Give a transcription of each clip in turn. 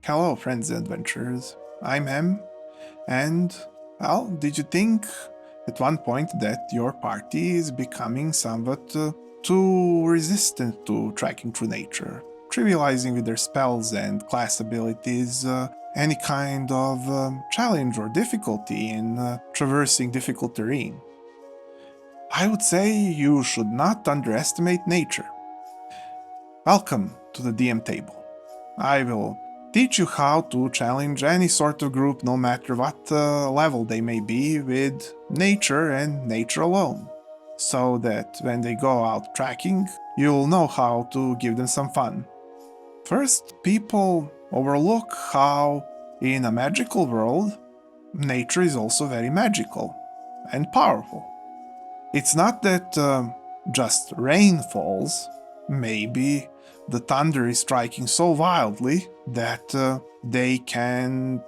Hello, friends and adventurers. I'm Em, and, well, did you think at one point that your party is becoming somewhat too resistant to tracking through nature, trivializing with their spells and class abilities any kind of challenge or difficulty in traversing difficult terrain? I would say you should not underestimate nature. Welcome to the DM table. I will teach you how to challenge any sort of group, no matter what level they may be, with nature and nature alone, so that when they go out tracking, you'll know how to give them some fun. First, people overlook how, in a magical world, nature is also very magical and powerful. It's not that just rain falls, maybe the thunder is striking so wildly that they can't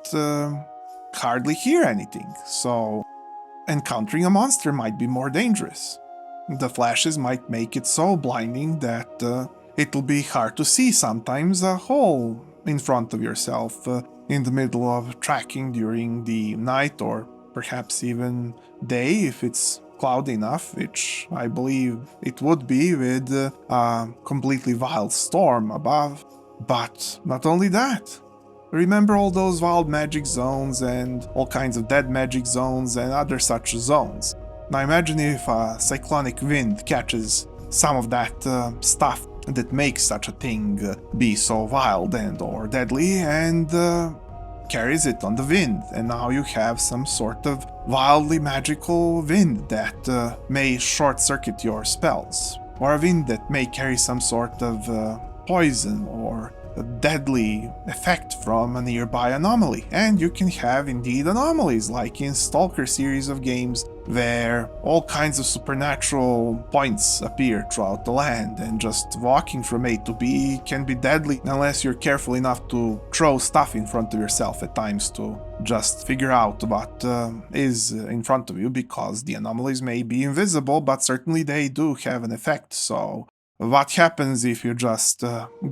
hardly hear anything, so encountering a monster might be more dangerous. The flashes might make it so blinding that it'll be hard to see sometimes a hole in front of yourself in the middle of tracking during the night or perhaps even day if it's cloudy enough, which I believe it would be with a completely wild storm above. But not only that, remember all those wild magic zones and all kinds of dead magic zones and other such zones. Now imagine if a cyclonic wind catches some of that stuff that makes such a thing be so wild and or deadly and carries it on the wind, and now you have some sort of wildly magical wind that may short-circuit your spells, or a wind that may carry some sort of poison or a deadly effect from a nearby anomaly. And you can have indeed anomalies like in Stalker series of games where all kinds of supernatural points appear throughout the land, and just walking from A to B can be deadly unless you're careful enough to throw stuff in front of yourself at times to just figure out what is in front of you, because the anomalies may be invisible, but certainly they do have an effect. So what happens if you just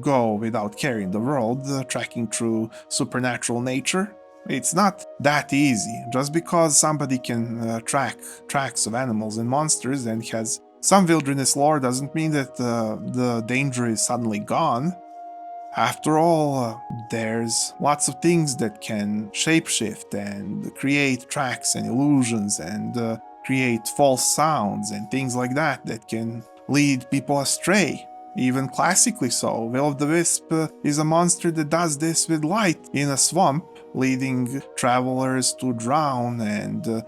go without caring the world, tracking through supernatural nature? It's not that easy. Just because somebody can track tracks of animals and monsters and has some wilderness lore doesn't mean that the danger is suddenly gone. After all, there's lots of things that can shapeshift and create tracks and illusions and create false sounds and things like that that can lead people astray. Even classically so. Will-o'-the-Wisp is a monster that does this with light in a swamp, leading travelers to drown and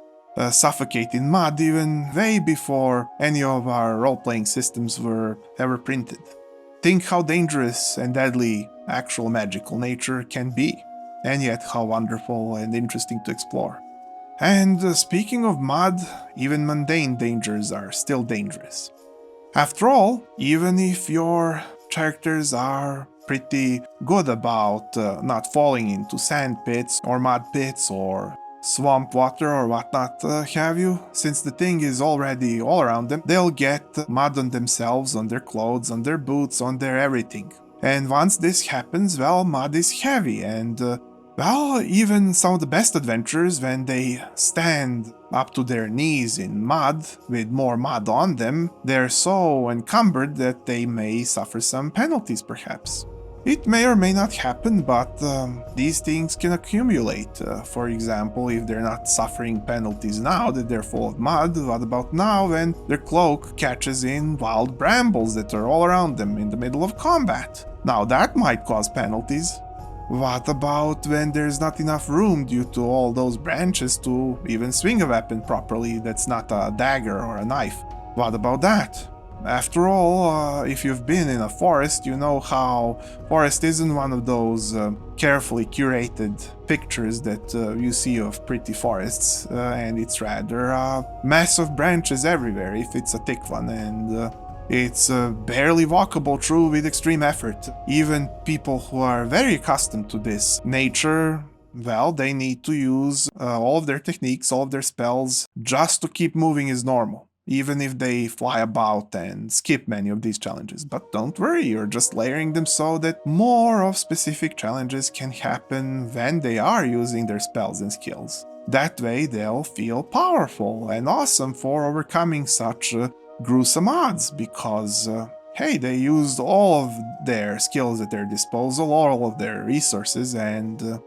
suffocate in mud even way before any of our role-playing systems were ever printed. Think how dangerous and deadly actual magical nature can be, and yet how wonderful and interesting to explore. And speaking of mud, even mundane dangers are still dangerous. After all, even if your characters are pretty good about not falling into sand pits or mud pits or swamp water or whatnot have you, since the thing is already all around them, they'll get mud on themselves, on their clothes, on their boots, on their everything. And once this happens, well, mud is heavy, and well, even some of the best adventurers, when they stand up to their knees in mud, with more mud on them, they're so encumbered that they may suffer some penalties, perhaps. It may or may not happen, but these things can accumulate. For example, if they're not suffering penalties now that they're full of mud, what about now when their cloak catches in wild brambles that are all around them in the middle of combat? Now that might cause penalties. What about when there's not enough room due to all those branches to even swing a weapon properly that's not a dagger or a knife? What about that? After all, if you've been in a forest, you know how forest isn't one of those carefully curated pictures that you see of pretty forests, and it's rather a mess of branches everywhere if it's a thick one, and it's barely walkable through with extreme effort. Even people who are very accustomed to this nature, well, they need to use all of their techniques, all of their spells, just to keep moving as normal. even if they fly about and skip many of these challenges. But don't worry, you're just layering them so that more of specific challenges can happen when they are using their spells and skills. That way they'll feel powerful and awesome for overcoming such gruesome odds, because hey, they used all of their skills at their disposal, all of their resources, and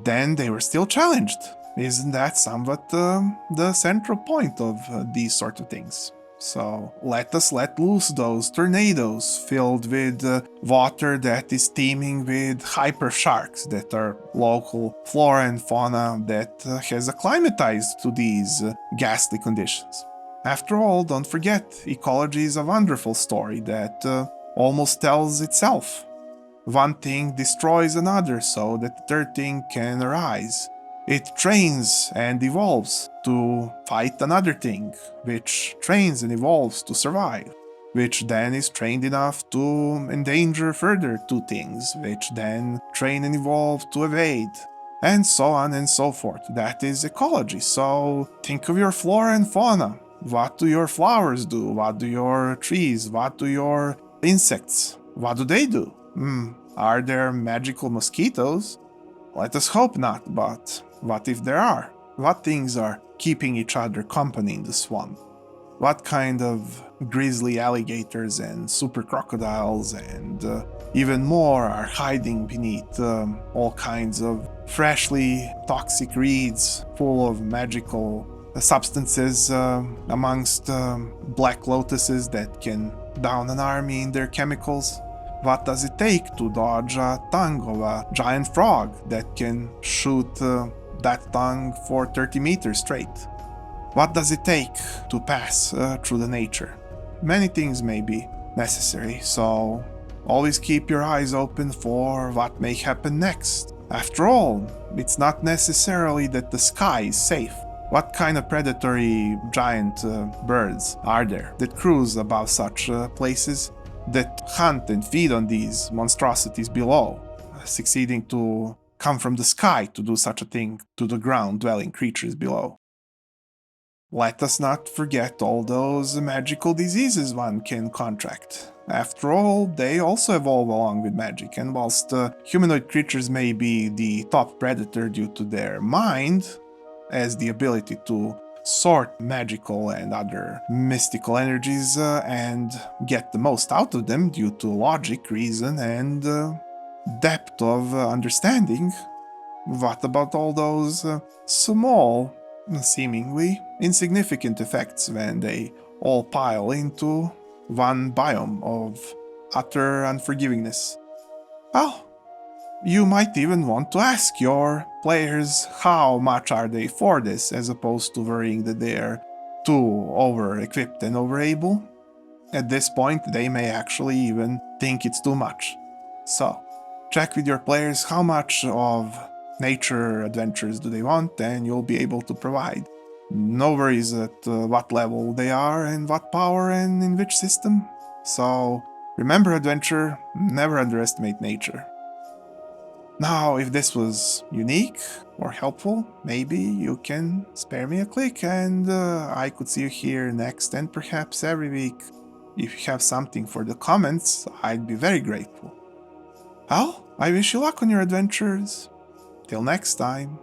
then they were still challenged. Isn't that somewhat the central point of these sort of things? So let us let loose those tornadoes filled with water that is teeming with hyper sharks that are local flora and fauna that has acclimatized to these ghastly conditions. After all, don't forget, ecology is a wonderful story that almost tells itself. One thing destroys another so that the third thing can arise. It trains and evolves to fight another thing, which trains and evolves to survive, which then is trained enough to endanger further two things, which then train and evolve to evade, and so on and so forth. That is ecology. So think of your flora and fauna. What do your flowers do? What do your trees? What do your insects? What do they do? Are there magical mosquitoes? Let us hope not, but what if there are? What things are keeping each other company in the swamp? What kind of grizzly alligators and super crocodiles and even more are hiding beneath all kinds of freshly toxic reeds full of magical substances amongst black lotuses that can down an army in their chemicals? What does it take to dodge a tongue of a giant frog that can shoot that tongue for 30 meters straight? What does it take to pass through the nature? Many things may be necessary, so always keep your eyes open for what may happen next. After all, it's not necessarily that the sky is safe. What kind of predatory giant birds are there that cruise above such places, that hunt and feed on these monstrosities below, succeeding to come from the sky to do such a thing to the ground-dwelling creatures below? Let us not forget all those magical diseases one can contract. After all, they also evolve along with magic, and whilst humanoid creatures may be the top predator due to their mind, as the ability to sort magical and other mystical energies and get the most out of them due to logic, reason, and depth of understanding, what about all those small, seemingly insignificant effects when they all pile into one biome of utter unforgivingness? Well, you might even want to ask your players how much are they for this, as opposed to worrying that they're too over-equipped and over-able. At this point, they may actually even think it's too much. So, check with your players how much of nature adventures do they want, and you'll be able to provide. No worries at what level they are and what power and in which system. So, remember, adventure, never underestimate nature. Now, if this was unique or helpful, maybe you can spare me a click and I could see you here next and perhaps every week. If you have something for the comments, I'd be very grateful. Well, I wish you luck on your adventures. Till next time.